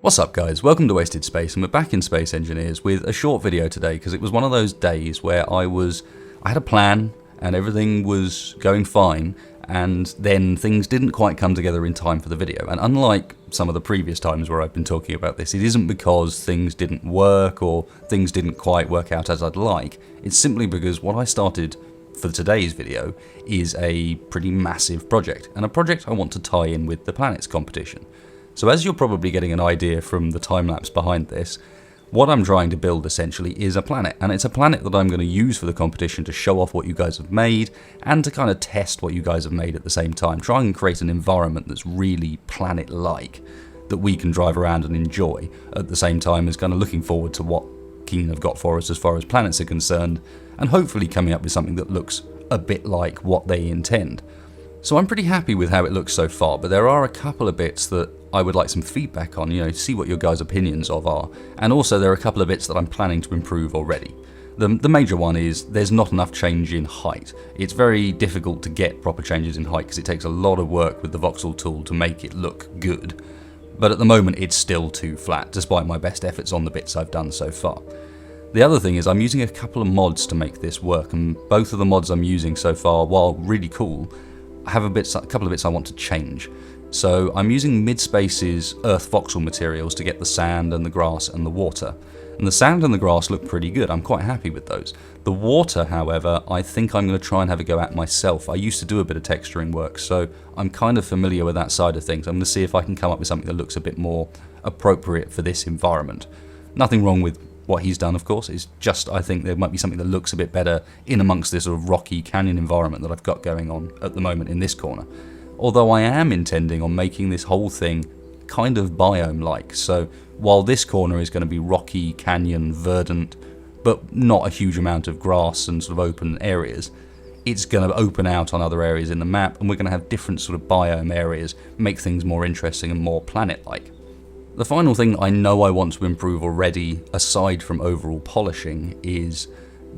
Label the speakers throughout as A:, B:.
A: What's up guys, welcome to Wasted Space, and we're back in Space Engineers with a short video today because it was one of those days where I had a plan and everything was going fine, and then things didn't quite come together in time for the video. And unlike some of the previous times where I've been talking about this, it isn't because things didn't work or things didn't quite work out as I'd like. It's simply because what I started for today's video is a pretty massive project, and a project I want to tie in with the planets competition. So as you're probably getting an idea from the time-lapse behind this, what I'm trying to build essentially is a planet, and it's a planet that I'm going to use for the competition to show off what you guys have made and to kind of test what you guys have made at the same time. Try and create an environment that's really planet-like, that we can drive around and enjoy at the same time as kind of looking forward to what Keen have got for us as far as planets are concerned, and hopefully coming up with something that looks a bit like what they intend. So I'm pretty happy with how it looks so far, but there are a couple of bits that I would like some feedback on, see what your guys' opinions of are, and also there are a couple of bits that I'm planning to improve already. The major one is there's not enough change in height. It's very difficult to get proper changes in height because it takes a lot of work with the voxel tool to make it look good, but at the moment it's still too flat, despite my best efforts on the bits I've done so far. The other thing is I'm using a couple of mods to make this work, and both of the mods I'm using so far, while really cool, I have a couple of bits I want to change. So I'm using Midspace's Earth voxel materials to get the sand and the grass and the water. And the sand and the grass look pretty good, I'm quite happy with those. The water, however, I think I'm going to try and have a go at myself. I used to do a bit of texturing work, so I'm kind of familiar with that side of things. I'm going to see if I can come up with something that looks a bit more appropriate for this environment. Nothing wrong with what he's done, of course. It's just I think there might be something that looks a bit better in amongst this sort of rocky canyon environment that I've got going on at the moment in this corner. Although I am intending on making this whole thing kind of biome-like. So while this corner is going to be rocky, canyon, verdant, but not a huge amount of grass and sort of open areas, it's going to open out on other areas in the map, and we're going to have different sort of biome areas, make things more interesting and more planet-like. The final thing I know I want to improve already, aside from overall polishing, is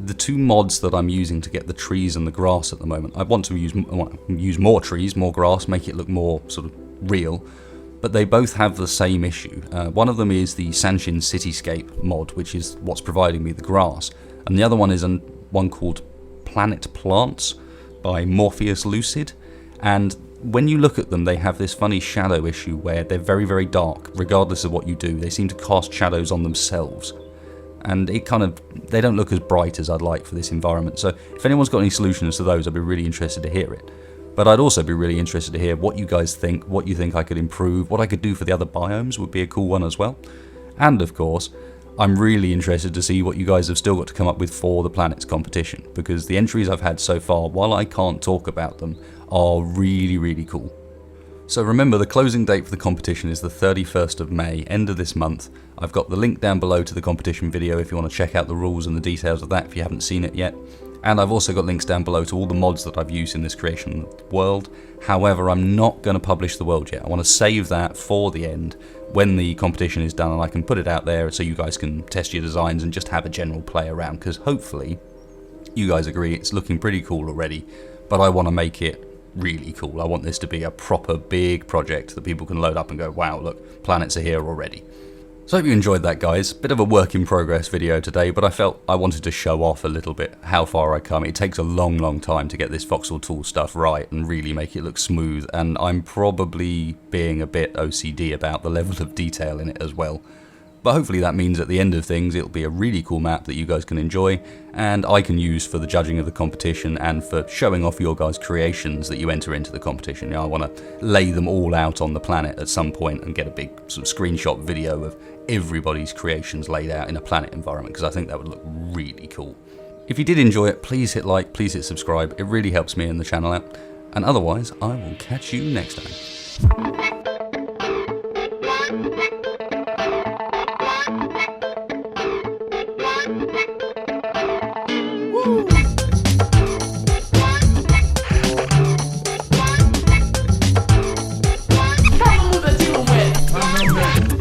A: the two mods that I'm using to get the trees and the grass at the moment. I want to use more trees, more grass, make it look more sort of real, but they both have the same issue. One of them is the Sanshin Cityscape mod, which is what's providing me the grass, and the other one is one called Planet Plants by Morpheus Lucid, and when you look at them, they have this funny shadow issue where they're very, very dark. Regardless of what you do, they seem to cast shadows on themselves. And they don't look as bright as I'd like for this environment. So if anyone's got any solutions to those, I'd be really interested to hear it. But I'd also be really interested to hear what you guys think, what you think I could improve, what I could do for the other biomes would be a cool one as well. And of course, I'm really interested to see what you guys have still got to come up with for the planets competition, because the entries I've had so far, while I can't talk about them, are really, really cool. So remember, the closing date for the competition is the 31st of May, end of this month. I've got the link down below to the competition video if you want to check out the rules and the details of that if you haven't seen it yet. And I've also got links down below to all the mods that I've used in this creation world. However, I'm not going to publish the world yet. I want to save that for the end, when the competition is done, and I can put it out there so you guys can test your designs and just have a general play around, because hopefully you guys agree it's looking pretty cool already, but I want to make it really cool. I want this to be a proper big project that people can load up and go, wow, look, planets are here already. So I hope you enjoyed that, guys. Bit of a work in progress video today, but I felt I wanted to show off a little bit how far I come. It takes a long time to get this voxel tool stuff right and really make it look smooth, and I'm probably being a bit OCD about the level of detail in it as well. But hopefully that means at the end of things it'll be a really cool map that you guys can enjoy, and I can use for the judging of the competition and for showing off your guys' creations that you enter into the competition. I want to lay them all out on the planet at some point and get a big sort of screenshot video of everybody's creations laid out in a planet environment, because I think that would look really cool. If you did enjoy it, please hit like, please hit subscribe. It really helps me and the channel out. And otherwise, I will catch you next time.